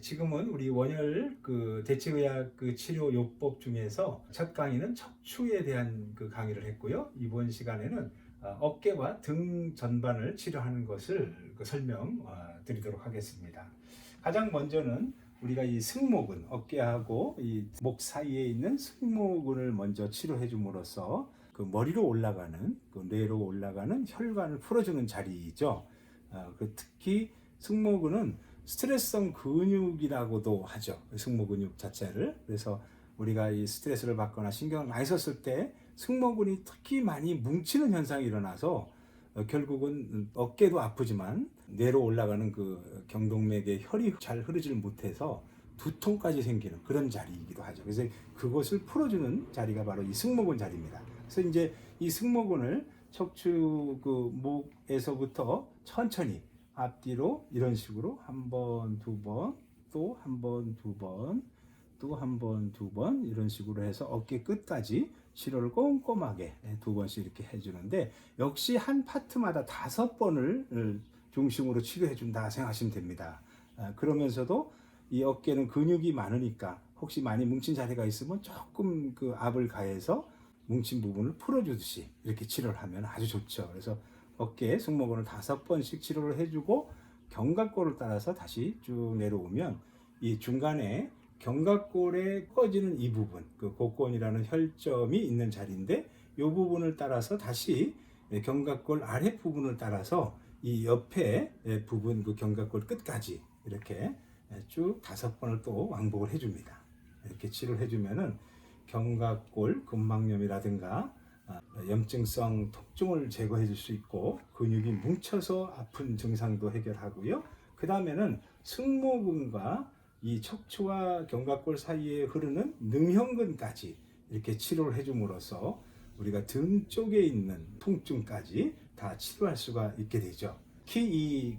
지금은 우리 원열 대체의학 치료 요법 중에서 첫 강의는 척추에 대한 강의를 했고요. 이번 시간에는 어깨와 등 전반을 치료하는 것을 설명 드리도록 하겠습니다. 가장 먼저는 우리가 이 승모근, 어깨하고 이 목 사이에 있는 승모근을 먼저 치료해 줌으로써 머리로 올라가는 뇌로 올라가는 혈관을 풀어주는 자리이죠. 특히 승모근은 스트레스성 근육이라고도 하죠. 승모 근육 자체를. 그래서 우리가 이 스트레스를 받거나 신경을 많이 썼을 때 승모근이 특히 많이 뭉치는 현상이 일어나서 결국은 어깨도 아프지만 뇌로 올라가는 경동맥의 혈이 잘 흐르질 못해서 두통까지 생기는 그런 자리이기도 하죠. 그래서 그것을 풀어주는 자리가 바로 이 승모근 자리입니다. 그래서 이제 이 승모근을 척추 목에서부터 천천히 앞뒤로 이런 식으로 한 번, 두 번, 또 한 번, 두 번, 또 한 번, 두 번 이런 식으로 해서 어깨 끝까지 치료를 꼼꼼하게 두 번씩 이렇게 해주는데, 역시 한 파트마다 5번을 중심으로 치료해 준다 생각하시면 됩니다. 그러면서도 이 어깨는 근육이 많으니까 혹시 많이 뭉친 자리가 있으면 조금 압을 가해서 뭉친 부분을 풀어주듯이 이렇게 치료를 하면 아주 좋죠. 그래서 어깨 승모근을 5번씩 치료를 해주고 견갑골을 따라서 다시 쭉 내려오면 이 중간에 견갑골에 꺼지는 이 부분, 곡권이라는 혈점이 있는 자리인데, 이 부분을 따라서 다시 견갑골 아래 부분을 따라서 이 옆에 부분 견갑골 끝까지 이렇게 쭉 5번을 또 왕복을 해줍니다. 이렇게 치료를 해주면은 견갑골 근막염이라든가 염증성 통증을 제거해 줄 수 있고, 근육이 뭉쳐서 아픈 증상도 해결하고요. 그 다음에는 승모근과 이 척추와 견갑골 사이에 흐르는 능형근까지 이렇게 치료를 해줌으로써 우리가 등 쪽에 있는 통증까지 다 치료할 수가 있게 되죠. 특히 이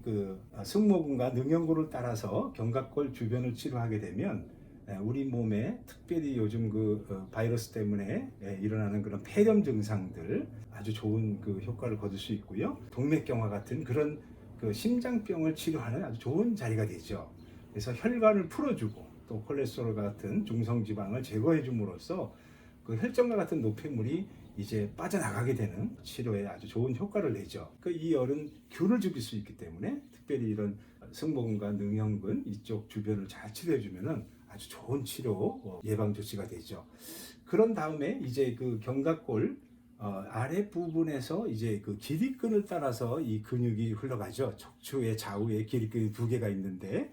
승모근과 능형근을 따라서 견갑골 주변을 치료하게 되면 우리 몸에 특별히 요즘 바이러스 때문에 일어나는 그런 폐렴 증상들 아주 좋은 효과를 거둘 수 있고요. 동맥경화 같은 그런 심장병을 치료하는 아주 좋은 자리가 되죠. 그래서 혈관을 풀어주고 또 콜레스테롤 같은 중성지방을 제거해 줌으로써 혈전과 같은 노폐물이 이제 빠져나가게 되는 치료에 아주 좋은 효과를 내죠. 이 열은 균을 죽일 수 있기 때문에 특별히 이런 승모근과 능형근 이쪽 주변을 잘 치료해 주면은 아주 좋은 치료 예방 조치가 되죠. 그런 다음에 이제 견갑골 아래 부분에서 이제 기립근을 따라서 이 근육이 흘러가죠. 척추의 좌우에 기립근이 2개가 있는데,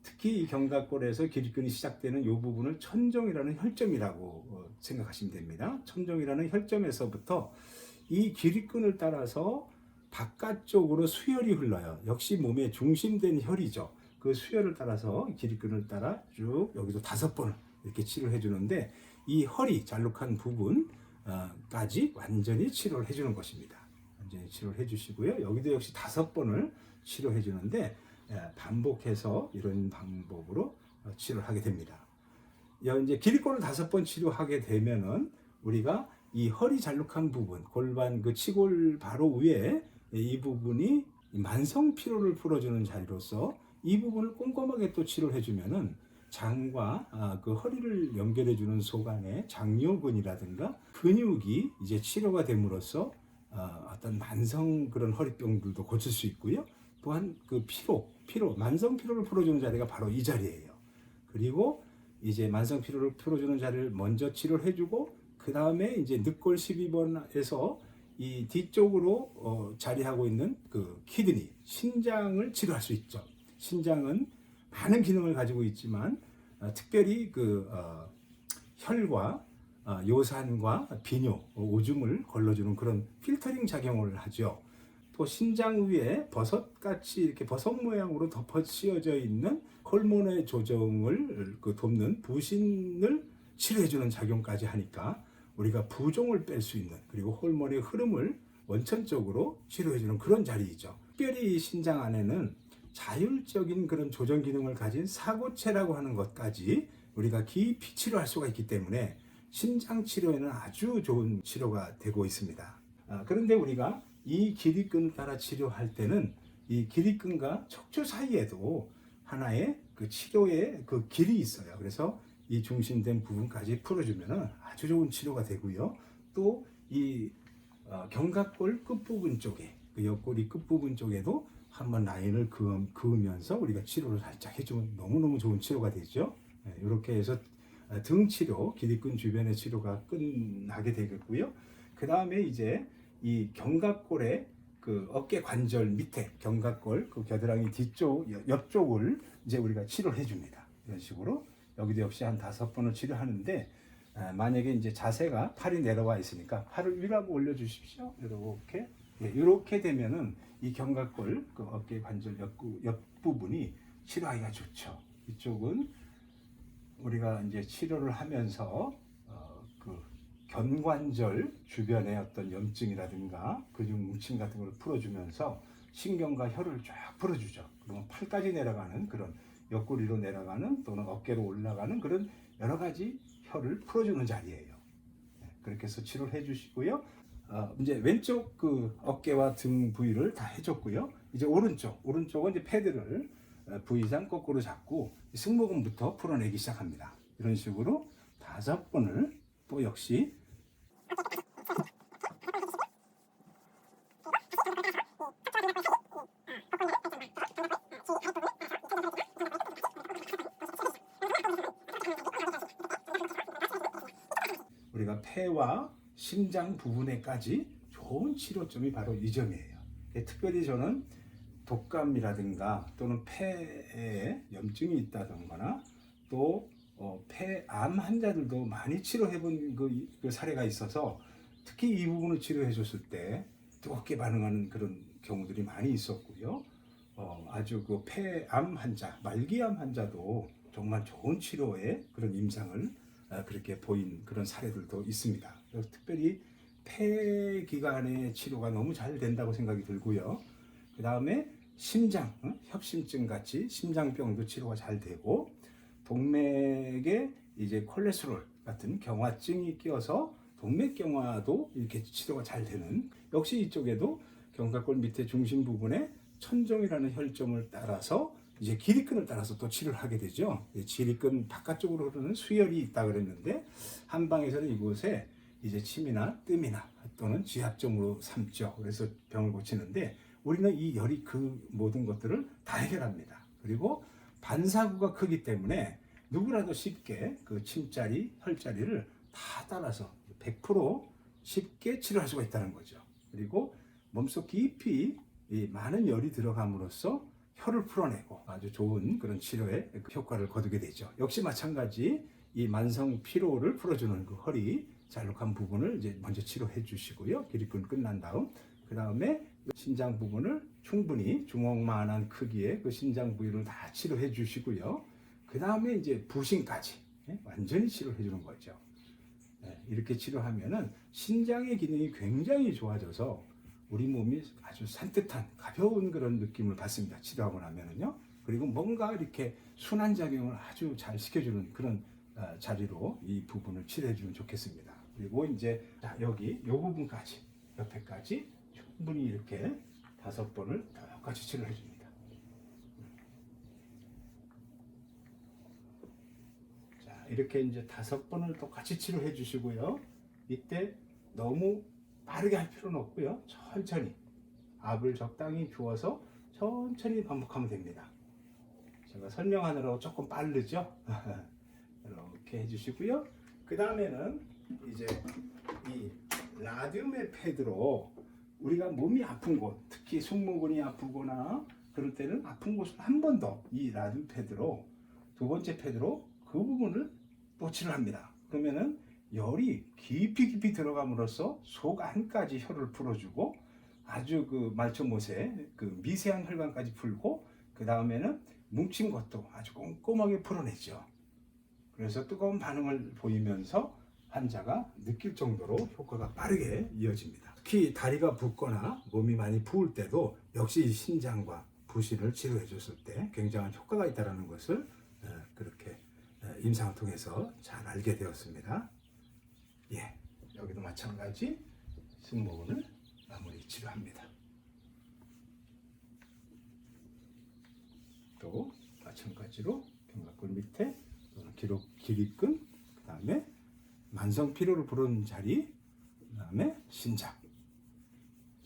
특히 이 견갑골에서 기립근이 시작되는 이 부분을 천정이라는 혈점이라고 생각하시면 됩니다. 천정이라는 혈점에서부터 이 기립근을 따라서 바깥쪽으로 수혈이 흘러요. 역시 몸의 중심된 혈이죠. 그 수혈을 따라서 기립근을 따라 쭉 여기도 5번을 이렇게 치료해 주는데, 이 허리 잘록한 부분까지 완전히 치료를 해 주는 것입니다. 완전히 치료를 해 주시고요. 여기도 역시 5번을 치료해 주는데 반복해서 이런 방법으로 치료를 하게 됩니다. 이제 기립골을 5번 치료하게 되면은 우리가 이 허리 잘록한 부분, 골반 치골 바로 위에 이 부분이 만성 피로를 풀어주는 자리로서 이 부분을 꼼꼼하게 또 치료를 해주면은 장과 허리를 연결해주는 속 안에 장요근이라든가 근육이 이제 치료가 됨으로써 어떤 만성 그런 허리병들도 고칠 수 있고요. 또한 피로, 만성 피로를 풀어주는 자리가 바로 이 자리예요. 그리고 이제 만성 피로를 풀어주는 자리를 먼저 치료를 해주고, 그 다음에 이제 늑골 12번에서 이 뒤쪽으로 자리하고 있는 키드니, 신장을 치료할 수 있죠. 신장은 많은 기능을 가지고 있지만 특별히 혈과 요산과 비뇨, 오줌을 걸러주는 그런 필터링 작용을 하죠. 또 신장 위에 버섯같이 이렇게 버섯 모양으로 덮어 씌워져 있는 호르몬의 조정을 돕는 부신을 치료해주는 작용까지 하니까 우리가 부종을 뺄 수 있는, 그리고 호르몬의 흐름을 원천적으로 치료해주는 그런 자리이죠. 특별히 이 신장 안에는 자율적인 그런 조정 기능을 가진 사고체라고 하는 것까지 우리가 깊이 치료할 수가 있기 때문에 신장 치료에는 아주 좋은 치료가 되고 있습니다. 그런데 우리가 이 기립근을 따라 치료할 때는 이 기립근과 척추 사이에도 하나의 그 치료의 그 길이 있어요. 그래서 이 중심된 부분까지 풀어주면은 아주 좋은 치료가 되고요. 또 이 견갑골 끝부분 쪽에 그 옆구리 끝부분 쪽에도 한번 라인을 그으면서 우리가 치료를 살짝 해주면 너무너무 좋은 치료가 되죠. 이렇게 해서 등 치료, 기립근 주변의 치료가 끝나게 되겠고요. 그 다음에 이제 이 견갑골의 그 어깨 관절 밑에 견갑골 그 겨드랑이 뒤쪽 옆쪽을 이제 우리가 치료를 해줍니다. 이런 식으로 여기도 역시 한 5번을 치료하는데 만약에 이제 자세가 팔이 내려와 있으니까 팔을 위로 한번 올려주십시오. 이렇게 이렇게 되면은 이 견갑골 그 어깨 관절 옆 부분이 치료하기가 좋죠. 이쪽은 우리가 이제 치료를 하면서 그 견관절 주변의 어떤 염증이라든가 근육 뭉침 같은 걸 풀어주면서 신경과 혈을 쫙 풀어주죠. 그러면 팔까지 내려가는 그런 옆구리로 내려가는 또는 어깨로 올라가는 그런 여러 가지 혈을 풀어주는 자리예요. 그렇게 해서 치료를 해주시고요. 이제 왼쪽 그 어깨와 등 부위를 다 해줬고요. 이제 오른쪽은 이제 패드를 V상 거꾸로 잡고 승모근부터 풀어내기 시작합니다. 이런 식으로 5번을 또 역시 우리가 폐와 심장 부분에까지 좋은 치료점이 바로 이 점이에요. 특별히 저는 독감이라든가 또는 폐에 염증이 있다던가 또 폐암 환자들도 많이 치료해본 그 사례가 있어서 특히 이 부분을 치료해 줬을 때 뜨겁게 반응하는 그런 경우들이 많이 있었고요. 아주 그 폐암 환자, 말기암 환자도 정말 좋은 치료의 그런 임상을 그렇게 보인 그런 사례들도 있습니다. 그래서 특별히 폐기관의 치료가 너무 잘 된다고 생각이 들고요. 그 다음에 심장, 협심증 같이 심장병도 치료가 잘 되고 동맥에 이제 콜레스테롤 같은 경화증이 끼어서 동맥경화도 이렇게 치료가 잘 되는 역시 이쪽에도 견갑골 밑에 중심 부분에 천정이라는 혈점을 따라서 이제 기립근을 따라서 또 치료를 하게 되죠. 기립근 바깥쪽으로 흐르는 수혈이 있다 그랬는데 한방에서는 이곳에 이제 침이나 뜸이나 또는 지압점으로 삼죠. 그래서 병을 고치는데 우리는 이 열이 그 모든 것들을 다 해결합니다. 그리고 반사구가 크기 때문에 누구라도 쉽게 그 침자리, 혈자리를 다 따라서 100% 쉽게 치료할 수가 있다는 거죠. 그리고 몸속 깊이 이 많은 열이 들어감으로써 혈을 풀어내고 아주 좋은 그런 치료의 효과를 거두게 되죠. 역시 마찬가지 이 만성 피로를 풀어주는 그 허리 잘록한 부분을 이제 먼저 치료해 주시고요. 기립근 끝난 다음 그 다음에 신장 부분을 충분히 주먹만한 크기의 그 신장 부위를 다 치료해 주시고요. 그 다음에 이제 부신까지 완전히 치료해 주는 거죠. 이렇게 치료하면은 신장의 기능이 굉장히 좋아져서 우리 몸이 아주 산뜻한 가벼운 그런 느낌을 받습니다. 치료하고 나면은요. 그리고 뭔가 이렇게 순환 작용을 아주 잘 시켜주는 그런 자리로 이 부분을 치료해 주면 좋겠습니다. 그리고 이제 여기 이 부분까지 옆에까지 충분히 이렇게 5번을 똑같이 치료해 줍니다. 자, 이렇게 이제 5번을 똑같이 치료해 주시고요. 이때 너무 빠르게 할 필요는 없고요. 천천히 압을 적당히 주어서 천천히 반복하면 됩니다. 제가 설명하느라고 조금 빠르죠? 이렇게 해주시고요. 그 다음에는 이제 이 라듐의 패드로 우리가 몸이 아픈 곳, 특히 승모근이 아프거나 그럴 때는 아픈 곳을 한 번 더 이 라듐 패드로 2번째 패드로 그 부분을 또 치료합니다. 그러면은 열이 깊이 들어감으로써 속 안까지 혈을 풀어주고 아주 그 말초못에 그 미세한 혈관까지 풀고 그 다음에는 뭉친 것도 아주 꼼꼼하게 풀어내죠. 그래서 뜨거운 반응을 보이면서 환자가 느낄 정도로 효과가 빠르게 이어집니다. 특히 다리가 붓거나 몸이 많이 부을 때도 역시 신장과 부신을 치료해 줬을 때 굉장한 효과가 있다는 것을 그렇게 임상을 통해서 잘 알게 되었습니다. 예, 여기도 마찬가지 승모근을 마무리 치료합니다. 또 마찬가지로 그 밑에 기록 기립근, 그 다음에 만성 피로를 부르는 자리, 그 다음에 신장.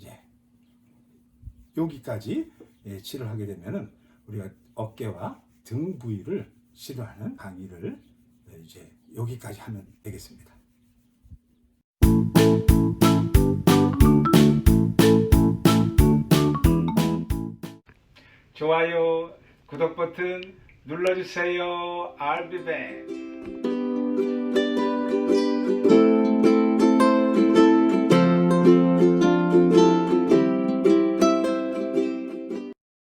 예. 여기까지 치료를 하게 되면은 우리가 어깨와 등 부위를 치료하는 강의를 이제 여기까지 하면 되겠습니다. 좋아요, 구독 버튼 눌러주세요. I'll be back.